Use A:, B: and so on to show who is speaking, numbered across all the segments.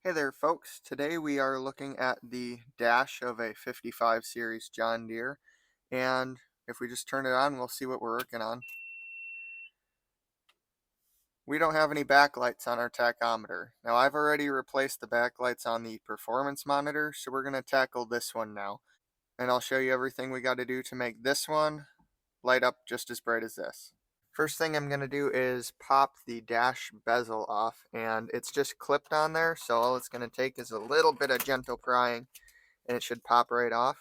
A: Hey there folks, today we are looking at the dash of a 55 series John Deere, and if we just turn it on we'll see what we're working on. We don't have any backlights on our tachometer. Now I've already replaced the backlights on the performance monitor, so we're going to tackle this one now. And I'll show you everything we got to do to make this one light up just as bright as this. First thing I'm going to do is pop the dash bezel off, and it's just clipped on there, so all it's going to take is a little bit of gentle prying and it should pop right off.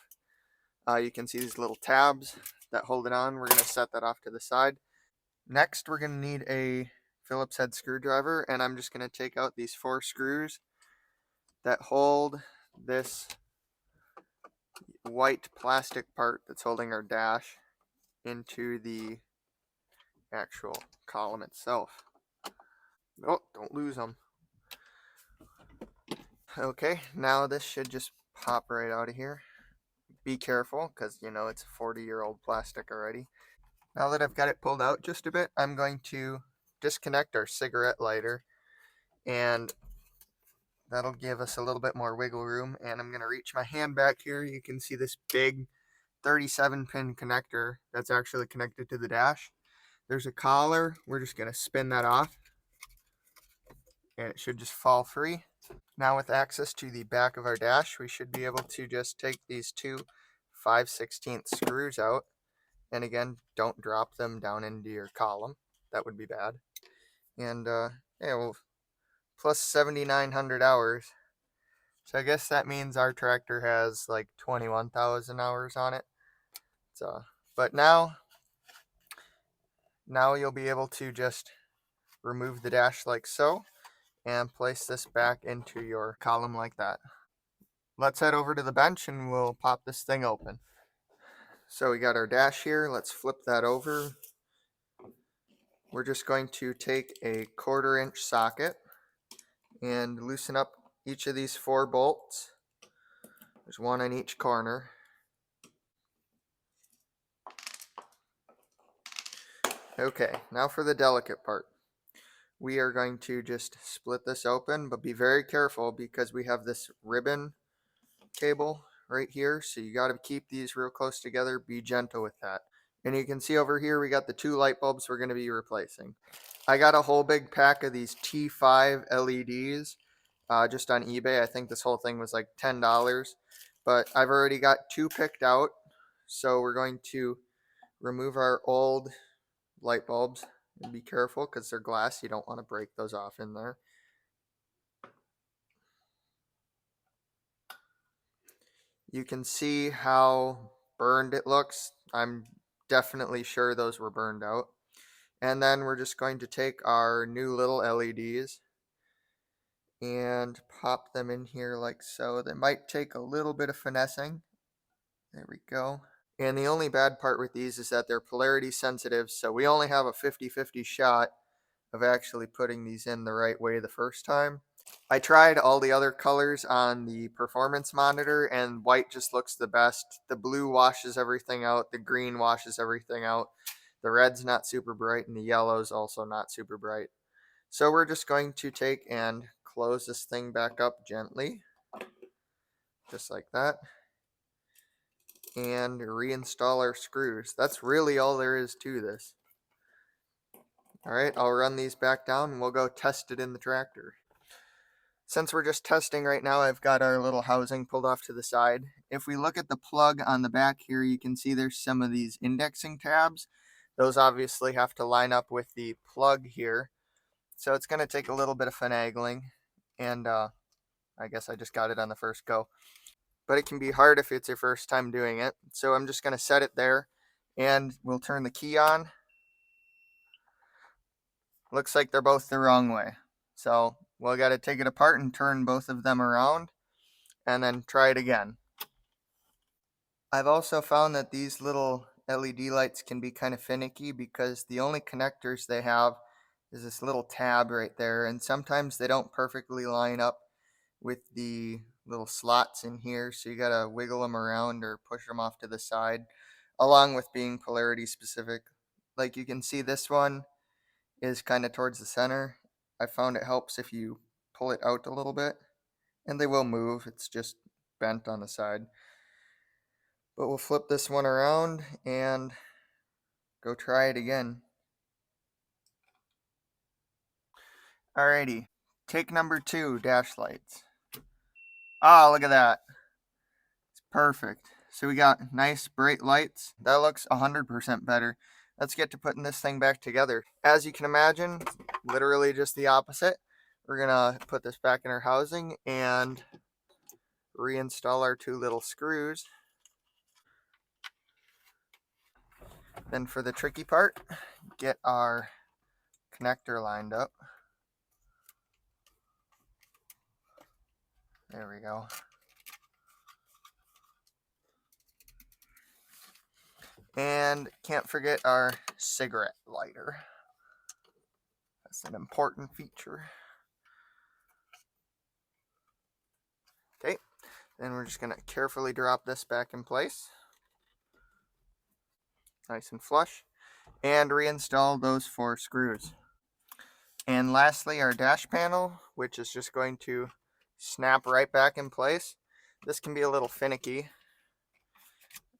A: You can see these little tabs that hold it on. We're going to set that off to the side. Next, we're going to need a Phillips head screwdriver, and I'm just going to take out these 4 screws that hold this white plastic part that's holding our dash into the actual column itself. Oh, don't lose them. Okay, now this should just pop right out of here. Be careful, because you know it's a 40-year-old plastic already. Now that I've got it pulled out just a bit, I'm going to disconnect our cigarette lighter, and that'll give us a little bit more wiggle room. And I'm going to reach my hand back here. You can see this big 37-pin connector that's actually connected to the dash. There's a collar. We're just going to spin that off, and it should just fall free. Now with access to the back of our dash, we should be able to just take these 2 5/16 screws out. And again, don't drop them down into your column. That would be bad. And yeah, well, plus 7,900 hours. So I guess that means our tractor has like 21,000 hours on it. So, but now you'll be able to just remove the dash like so and place this back into your column like that. Let's head over to the bench and we'll pop this thing open. So we got our dash here. Let's flip that over. We're just going to take a 1/4-inch socket and loosen up each of these 4 bolts. There's one on each corner. Okay, now for the delicate part. We are going to just split this open, but be very careful because we have this ribbon cable right here, so you got to keep these real close together. Be gentle with that. And you can see over here we got the 2 light bulbs we're going to be replacing. I got a whole big pack of these T5 LEDs just on eBay. I think this whole thing was like $10, but I've already got 2 picked out, so we're going to remove our old light bulbs and be careful because they're glass. You don't want to break those off in there. You can see how burned it looks. I'm definitely sure those were burned out. And then we're just going to take our new little LEDs and pop them in here like so. They might take a little bit of finessing. There we go. And the only bad part with these is that they're polarity sensitive, so we only have a 50-50 shot of actually putting these in the right way the first time. I tried all the other colors on the performance monitor, and white just looks the best. The blue washes everything out, the green washes everything out, the red's not super bright, and the yellow's also not super bright. So we're just going to take and close this thing back up gently, just like that, and reinstall our screws. That's really all there is to this. Alright, I'll run these back down and we'll go test it in the tractor. Since we're just testing right now, I've got our little housing pulled off to the side. If we look at the plug on the back here, you can see there's some of these indexing tabs. Those obviously have to line up with the plug here. So it's going to take a little bit of finagling, and I guess I just got it on the first go. But it can be hard if it's your first time doing it. So I'm just going to set it there, and we'll turn the key on. Looks like they're both the wrong way. So we'll got to take it apart and turn both of them around, and then try it again. I've also found that these little LED lights can be kind of finicky because the only connectors they have is this little tab right there, and sometimes they don't perfectly line up with the little slots in here, so you gotta wiggle them around or push them off to the side, along with being polarity specific. Like you can see, this one is kind of towards the center. I found it helps if you pull it out a little bit. and they will move. It's just bent on the side. But we'll flip this one around and go try it again. Alrighty, take number 2, dash lights. Ah, look at that. It's perfect. So we got nice bright lights. That looks 100% better. Let's get to putting this thing back together. As you can imagine, literally just the opposite. We're gonna put this back in our housing and reinstall our 2 little screws. Then for the tricky part, get our connector lined up. There we go. And can't forget our cigarette lighter. That's an important feature. Okay, then we're just gonna carefully drop this back in place. Nice and flush. And reinstall those 4 screws. And lastly, our dash panel, which is just going to snap right back in place. This can be a little finicky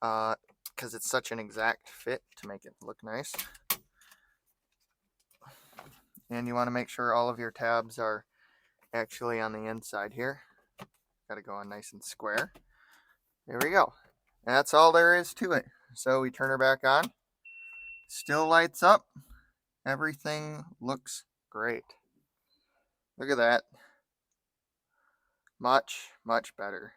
A: because it's such an exact fit to make it look nice. And you want to make sure all of your tabs are actually on the inside here. Got to go on nice and square. There we go. And that's all there is to it. So we turn her back on. Still lights up. Everything looks great. Look at that. Much, much better.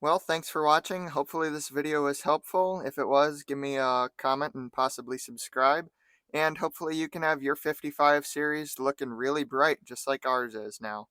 A: Well, thanks for watching. Hopefully this video was helpful. If it was, give me a comment and possibly subscribe. And hopefully you can have your 55 series looking really bright, just like ours is now.